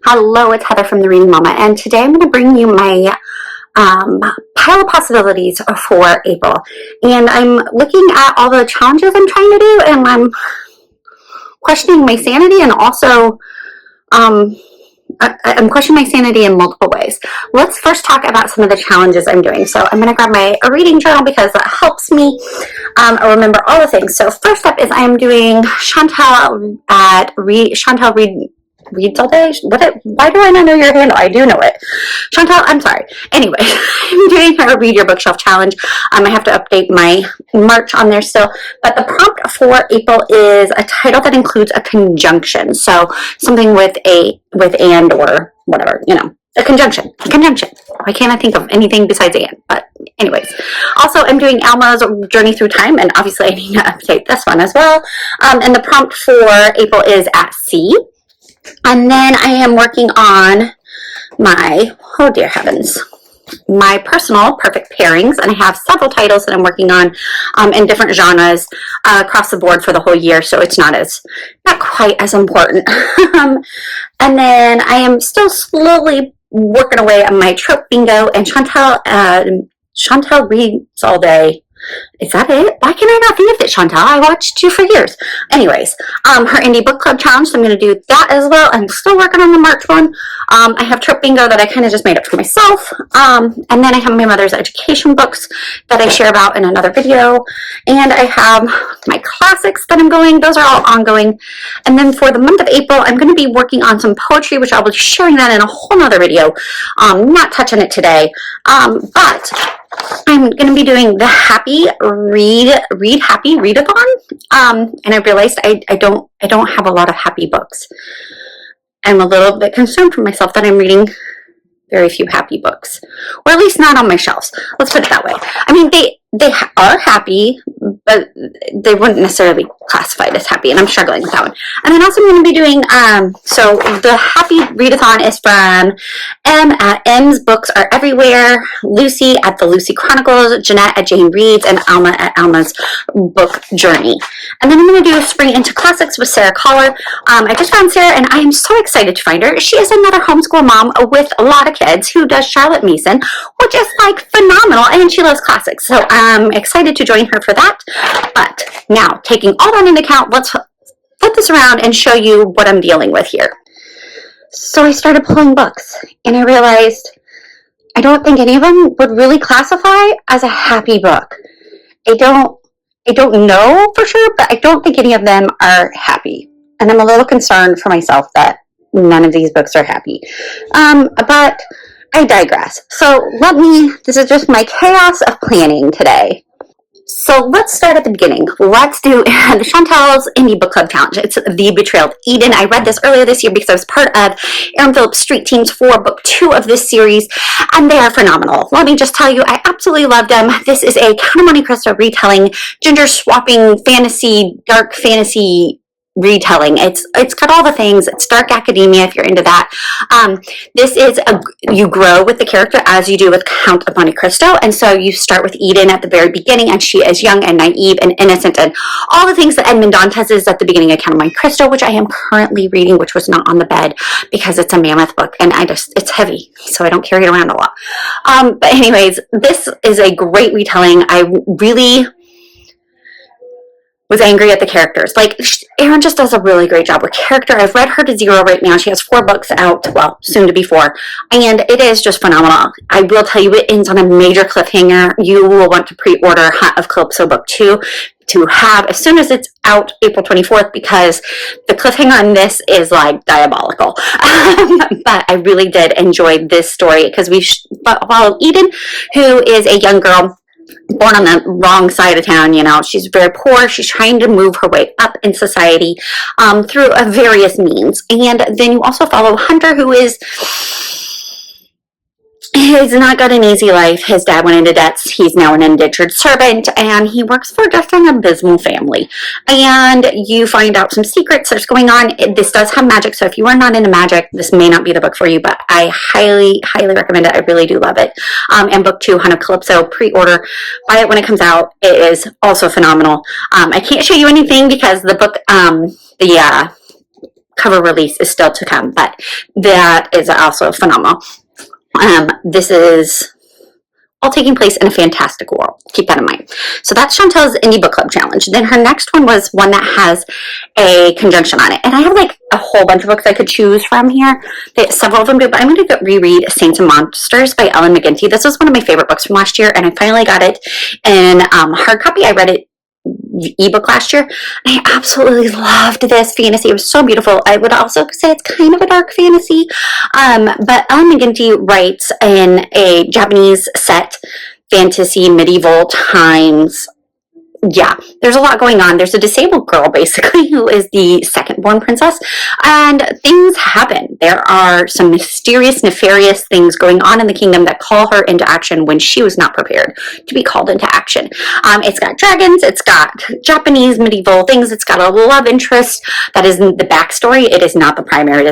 Hello, it's Heather from The Reading Mama, and today I'm going to bring you my pile of possibilities for April. And I'm looking at all the challenges I'm trying to do, and I'm questioning my sanity, and also I'm questioning my sanity in multiple ways. Let's first talk about some of the challenges I'm doing. So I'm going to grab my reading journal because that helps me remember all the things. So first up is I'm doing Chantal at Chantal Reads All Day. Why do I not know your handle? I do know it. Chantal, I'm sorry. Anyway, I'm doing her Read Your Bookshelf Challenge. I have to update my March on there still. But the prompt for April is a title that includes a conjunction. So something with and or whatever, a conjunction. Why can't I think of anything besides and? But anyways, also I'm doing Alma's Journey Through Time, and obviously I need to update this one as well. And the prompt for April is At Sea. And then I am working on my, oh dear heavens, my personal perfect pairings, and I have several titles that I'm working on in different genres across the board for the whole year, so it's not quite as important. And then I am still slowly working away on my trope bingo, and Chantal Reads All Day. Is that it? Why can I not think of it, Chantal? I watched you for years. Anyways, her indie book club challenge, so I'm going to do that as well. I'm still working on the March one. I have Trope Bingo that I kind of just made up for myself. And then I have my mother's education books that I share about in another video. And I have my classics that I'm going. Those are all ongoing. And then for the month of April, I'm going to be working on some poetry, which I'll be sharing that in a whole nother video. Not touching it today. But I'm going to be doing the Happy Readathon. And I realized I don't have a lot of happy books. I'm a little bit concerned for myself that I'm reading very few happy books, or at least not on my shelves. Let's put it that way. I mean, they are happy, but they wouldn't necessarily be classified as happy, and I'm struggling with that one. And then also I'm going to be doing, so the Happy Readathon is from M at M's Books Are Everywhere, Lucy at the Lucy Chronicles, Jeanette at Jane Reads, and Alma at Alma's Book Journey. And then I'm going to do Spring into Classics with Sarah Collar. I just found Sarah, and I am so excited to find her. She is another homeschool mom with a lot of kids who does Charlotte Mason, which is like phenomenal, and she loves classics. So I'm excited to join her for that. But now, taking all that into account, let's flip this around and show you what I'm dealing with here. So I started pulling books, and I realized I don't think any of them would really classify as a happy book. I don't know for sure, but I don't think any of them are happy. And I'm a little concerned for myself that none of these books are happy. But I digress. So this is just my chaos of planning today. So let's start at the beginning. Let's do Chantal's Indie Book Club Challenge. It's The Betrayal of Eden. I read this earlier this year because I was part of Erin Phillips' Street Teams for book 2 of this series, and they are phenomenal. Let me just tell you, I absolutely loved them. This is a Count of Monte Cristo retelling, gender swapping fantasy, dark fantasy retelling. It's got all the things. It's dark academia if you're into that. This is you grow with the character as you do with Count of Monte Cristo, and so you start with Eden at the very beginning, and she is young and naive and innocent, and all the things that Edmond Dantes is at the beginning of Count of Monte Cristo, which I am currently reading, which was not on the bed because it's a mammoth book, and it's heavy, so I don't carry it around a lot. But anyways, this is a great retelling. I really was angry at the characters. Like, Erin just does a really great job with character. I've read her to zero right now. She has 4 books out, well, soon to be 4, and it is just phenomenal. I will tell you, it ends on a major cliffhanger. You will want to pre-order Hunt of Calypso Book 2 to have as soon as it's out April 24th, because the cliffhanger on this is like diabolical. But I really did enjoy this story because we follow Eden, who is a young girl born on the wrong side of town. She's very poor. She's trying to move her way up in society through various means. And then you also follow Hunter, who he's not got an easy life. His dad went into debts. He's now an indentured servant, and he works for just an abysmal family. And you find out some secrets that's going on. This does have magic, so if you are not into magic, this may not be the book for you, but I highly, highly recommend it. I really do love it. And book 2, Hunt of Calypso, pre-order. Buy it when it comes out. It is also phenomenal. I can't show you anything because the book, cover release is still to come, but that is also phenomenal. This is all taking place in a fantastic world. Keep that in mind. So that's Chantel's Indie Book Club Challenge. Then her next one was one that has a conjunction on it. And I have like a whole bunch of books I could choose from here. Several of them do, but I'm going to reread Saints and Monsters by Ellen McGinty. This was one of my favorite books from last year, and I finally got it in hard copy. I read it ebook last year. I absolutely loved this fantasy. It was so beautiful. I would also say it's kind of a dark fantasy, but Ellen McGinty writes in a Japanese set fantasy medieval times. Yeah, there's a lot going on. There's a disabled girl, basically, who is the second-born princess, and things happen. There are some mysterious, nefarious things going on in the kingdom that call her into action when she was not prepared to be called into action. It's got dragons, it's got Japanese medieval things, it's got a love interest. That isn't the backstory. It is not the primary.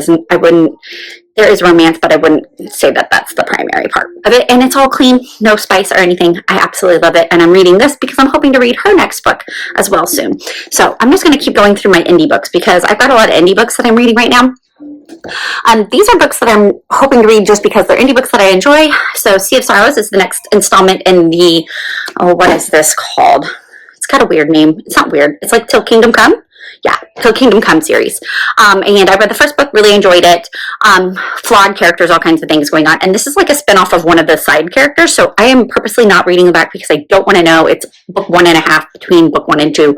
There is romance, but I wouldn't say that that's the primary part of it. And it's all clean, no spice or anything. I absolutely love it. And I'm reading this because I'm hoping to read her next book as well soon. So I'm just going to keep going through my indie books because I've got a lot of indie books that I'm reading right now. These are books that I'm hoping to read just because they're indie books that I enjoy. So Sea of Sorrows is the next installment in the, what is this called? It's got a weird name. It's not weird. It's like Till Kingdom Come. Yeah, Till Kingdom Come series. And I read the first book, really enjoyed it. Flawed characters, all kinds of things going on. And this is like a spinoff of one of the side characters. So I am purposely not reading the back because I don't want to know. It's book 1.5 between book 1 and 2,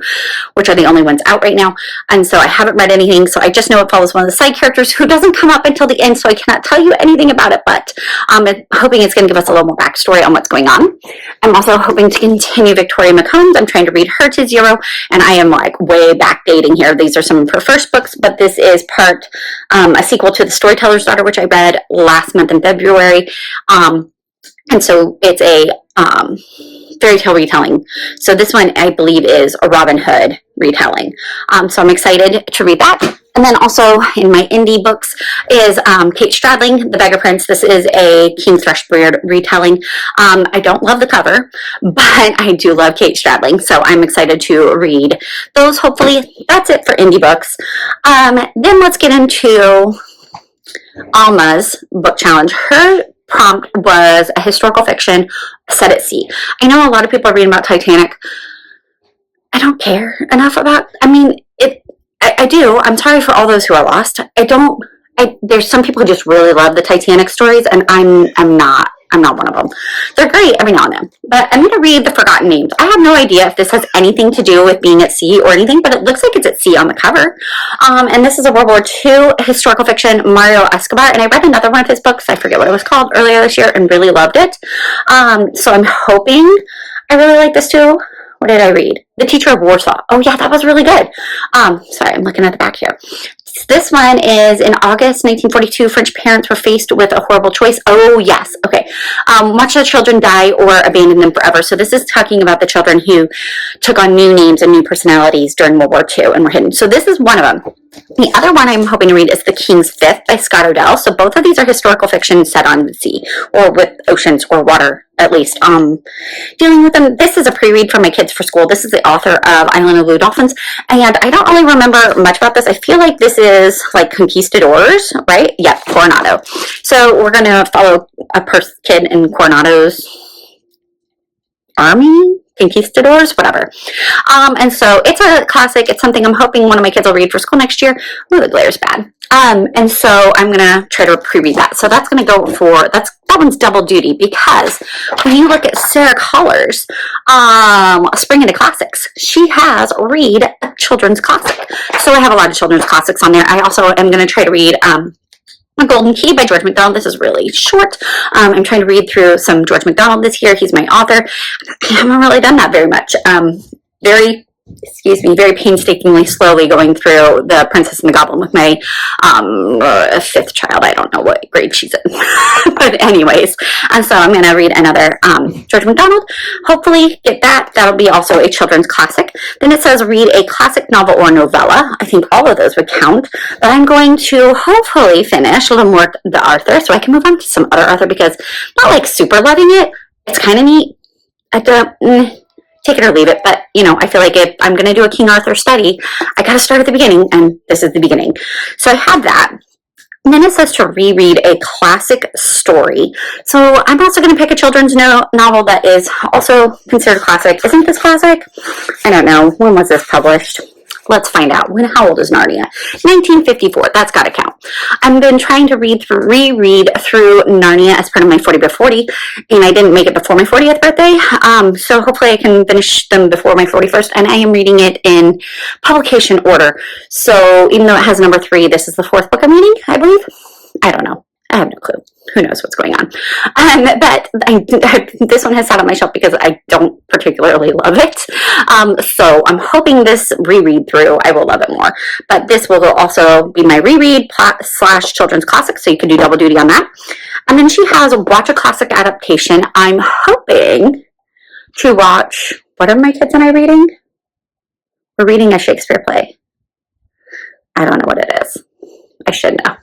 which are the only ones out right now. And so I haven't read anything. So I just know it follows one of the side characters who doesn't come up until the end. So I cannot tell you anything about it. But I'm hoping it's going to give us a little more backstory on what's going on. I'm also hoping to continue Victoria McCombs. I'm trying to read her to zero. And I am like way backdating here. These are some of her first books, but this is part a sequel to The Storyteller's Daughter, which I read last month in February. And so it's a fairy tale retelling. So this one, I believe, is a Robin Hood retelling. So I'm excited to read that. And then also in my indie books is Kate Straddling, The Beggar Prince. This is a King Thrushbeard retelling. I don't love the cover, but I do love Kate Straddling, so I'm excited to read those. Hopefully, that's it for indie books. Then let's get into Alma's book challenge. Her prompt was a historical fiction set at sea. I know a lot of people are reading about Titanic. I don't care enough about, I do. I'm sorry for all those who are lost. There's some people who just really love the Titanic stories, and I'm not one of them. They're great every now and then. But I'm going to read The Forgotten Names. I have no idea if this has anything to do with being at sea or anything, but it looks like it's at sea on the cover. And this is a World War II historical fiction, Mario Escobar. And I read another one of his books, I forget what it was called, earlier this year, and really loved it. So I'm hoping I really like this too. What did I read? The Teacher of Warsaw. Oh yeah, that was really good. Sorry, I'm looking at the back here. This one is in August 1942. French parents were faced with a horrible choice. Oh yes, okay. Watch the children die or abandon them forever. So this is talking about the children who took on new names and new personalities during World War II and were hidden. So this is one of them. The other one I'm hoping to read is The King's Fifth by Scott O'Dell. So both of these are historical fiction set on the sea or with oceans or water, at least. Dealing with them. This is a pre-read for my kids for school. This is the author of Island of Blue Dolphins. And I don't really remember much about this. I feel like this is like conquistadors, right? Yep, Coronado. So we're going to follow a kid in Coronado's army? Conquistadors, whatever. And so it's a classic. It's something I'm hoping one of my kids will read for school next year. Oh, the glare's bad. And so I'm going to try to pre-read that. So that's going to go for, that one's double duty because when you look at Sarah Collar's Spring into Classics, she has read a children's classic. So I have a lot of children's classics on there. I also am going to try to read A Golden Key by George MacDonald. This is really short. I'm trying to read through some George MacDonald this year. He's my author. I haven't really done that very much. Very painstakingly, slowly going through The Princess and the Goblin with my fifth child. I don't know what grade she's in. But anyways, and so I'm going to read another George MacDonald. Hopefully get that. That'll be also a children's classic. Then it says read a classic novel or novella. I think all of those would count. But I'm going to hopefully finish Morte the Arthur so I can move on to some other Arthur because I'm not like super loving it. It's kind of neat. take it or leave it, but you know, I feel like if I'm going to do a King Arthur study, I got to start at the beginning, and this is the beginning. So I have that. And then it says to reread a classic story. So I'm also going to pick a children's novel that is also considered classic. Isn't this classic? I don't know. When was this published? Let's find out. How old is Narnia? 1954. That's got to count. I've been trying to reread through Narnia as part of my 40 by 40, and I didn't make it before my 40th birthday. So hopefully I can finish them before my 41st, and I am reading it in publication order. So even though it has number 3, this is the 4th book I'm reading, I believe. I don't know. I have no clue. Who knows what's going on? But this one has sat on my shelf because I don't particularly love it. So I'm hoping this reread through, I will love it more. But this will also be my reread / children's classic, so you can do double duty on that. And then she has watch a classic adaptation. I'm hoping to watch, what are my kids and I reading? We're reading a Shakespeare play. I don't know what it is. I should know.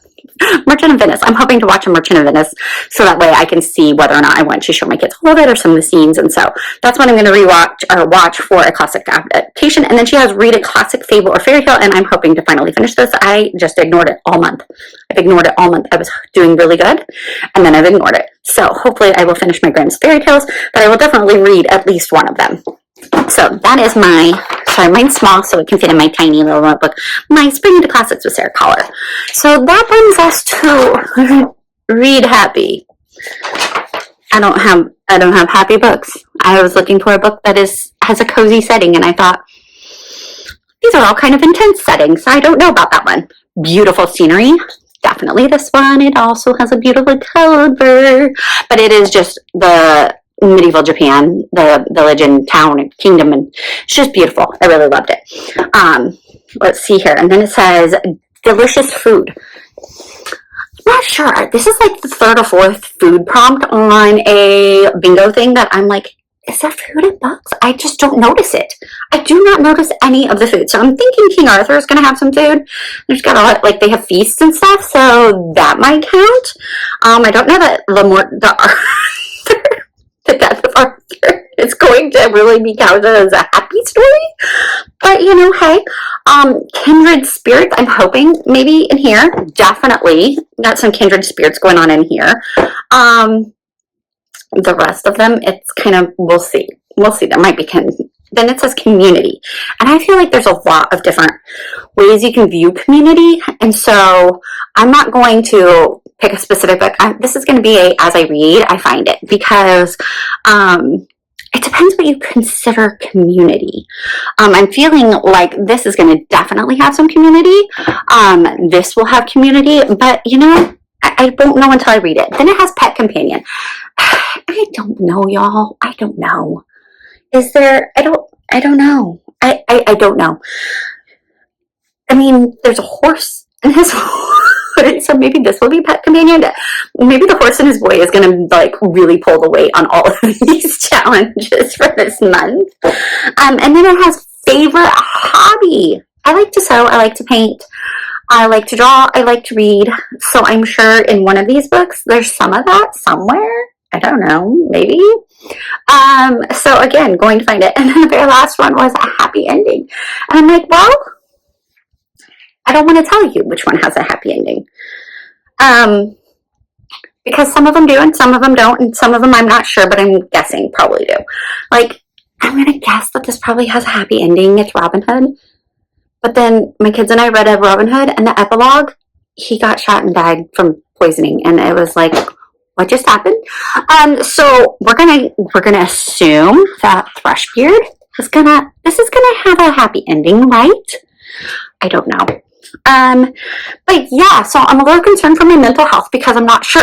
Merchant of Venice. I'm hoping to watch a Merchant of Venice so that way I can see whether or not I want to show my kids all of it or some of the scenes. And so that's what I'm going to rewatch or watch for a classic adaptation. And then she has read a classic fable or fairy tale, and I'm hoping to finally finish this. I just ignored it all month. I've ignored it all month. I was doing really good, and then I've ignored it. So hopefully I will finish my Grimm's fairy tales, but I will definitely read at least one of them. So that is mine's small, so it can fit in my tiny little notebook. My Spring into Classics with Sarah Collar. So that brings us to Read Happy. I don't have happy books. I was looking for a book that has a cozy setting, and I thought, these are all kind of intense settings. I don't know about that one. Beautiful scenery. Definitely this one. It also has a beautiful cover, but it is just the medieval Japan, the village and town and kingdom, and it's just beautiful. I really loved it. Let's see here. And then it says delicious food. I'm not sure. This is like the 3rd or 4th food prompt on a bingo thing that I'm like, is there food in books? I just don't notice it. I do not notice any of the food. So I'm thinking King Arthur is going to have some food. There's got a lot, like they have feasts and stuff, so that might count. I don't know that the death of Arthur is going to really be counted as a happy story. But, you know, hey, kindred spirits, I'm hoping maybe in here. Definitely got some kindred spirits going on in here. The rest of them, it's kind of, we'll see. We'll see. There might be, then it says community. And I feel like there's a lot of different ways you can view community. And so I'm not going to pick a specific book. This is going to be a as I read, I find it, because it depends what you consider community. I'm feeling like this is going to definitely have some community. This will have community, but you know, I won't know until I read it. Then it has pet companion. I don't know, y'all. I don't know. Is there? I don't know. I don't know. I mean, there's a horse in his so maybe this will be pet companion. Maybe the horse and his boy is going to like really pull the weight on all of these challenges for this month. And then it has favorite hobby. I like to sew. I like to paint. I like to draw. I like to read. So I'm sure in one of these books, there's some of that somewhere. I don't know. Maybe. So again, going to find it. And then the very last one was a happy ending. And I'm like, well, I don't want to tell you which one has a happy ending. Because some of them do and some of them don't. And some of them I'm not sure, but I'm guessing probably do. Like, I'm going to guess that this probably has a happy ending. It's Robin Hood. But then my kids and I read a Robin Hood, and the epilogue, he got shot and died from poisoning. And it was like, what just happened? So we're gonna assume that Thrushbeard is this is gonna have a happy ending, right? I don't know. But yeah, so I'm a little concerned for my mental health because I'm not sure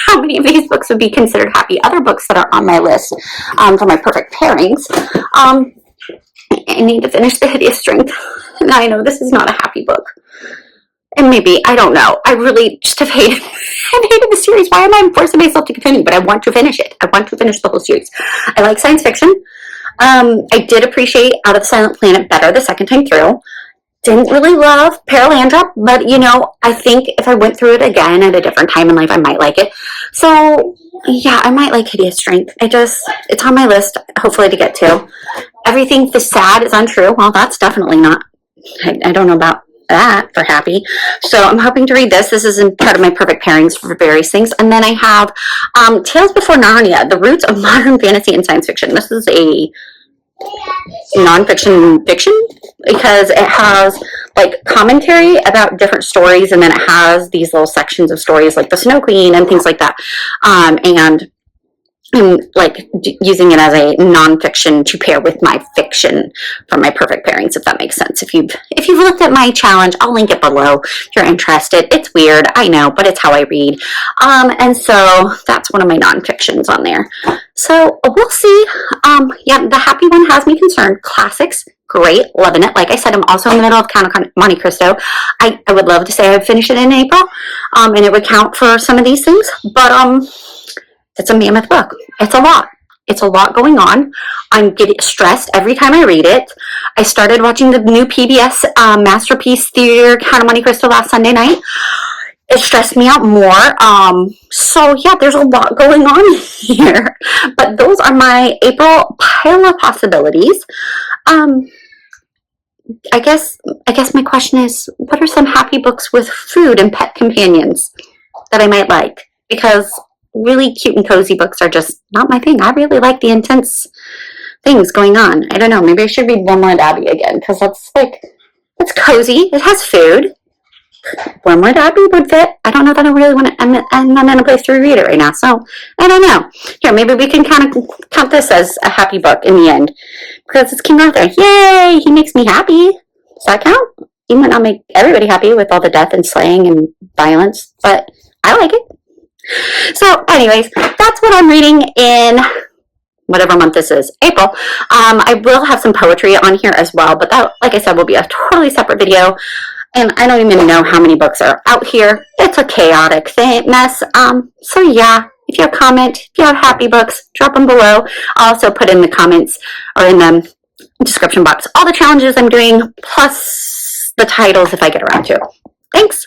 how many of these books would be considered happy. Other books that are on my list for my perfect pairings. I need to finish The Hideous Strength. And I know this is not a happy book. And maybe, I don't know. I really just have hated the series. Why am I forcing myself to continue? But I want to finish it. I want to finish the whole series. I like science fiction. I did appreciate Out of the Silent Planet better the second time through. Didn't really love Paralandra, but you know, I think if I went through it again at a different time in life, I might like it. So yeah, I might like Hideous Strength. It's on my list, hopefully to get to. everything that's sad is untrue. Well, that's definitely not, I don't know about that for happy. So I'm hoping to read this. This is in part of my perfect pairings for various things. And then I have Tales Before Narnia, The Roots of Modern Fantasy and Science Fiction. This is a nonfiction fiction because it has like commentary about different stories, and then it has these little sections of stories like the Snow Queen and things like that. And I'm like using it as a nonfiction to pair with my fiction for my perfect pairings, if that makes sense. If you've looked at my challenge, I'll link it below if you're interested. It's weird, I know, but it's how I read. And so that's one of my nonfictions on there. So we'll see. Yeah, the happy one has me concerned. Classics, great, loving it. Like I said, I'm also in the middle of Count of Monte Cristo. I would love to say I'd finish it in April, and it would count for some of these things, but it's a mammoth book. It's a lot. It's a lot going on. I'm getting stressed every time I read it. I started watching the new PBS Masterpiece Theater Count of Monte Cristo last Sunday night. It stressed me out more. So yeah, there's a lot going on here. But those are my April pile of possibilities. I guess my question is, what are some happy books with food and pet companions that I might like? Because really cute and cozy books are just not my thing. I really like the intense things going on. I don't know. Maybe I should read One More Abby again, because that's cozy. It has food. One More Abby would fit. I don't know that I really want to. I'm not in a place to reread it right now, so I don't know. Here, maybe we can kind of count this as a happy book in the end, because it's King Arthur. Yay! He makes me happy. Does that count? He might not make everybody happy with all the death and slaying and violence, but I like it. So anyways, that's what I'm reading in whatever month this is, April. I will have some poetry on here as well, but that, like I said, will be a totally separate video. And I don't even know how many books are out here. It's a chaotic mess. So yeah, if you have a comment, if you have happy books, drop them below. I'll also put in the comments or in the description box all the challenges I'm doing, plus the titles if I get around to it. Thanks.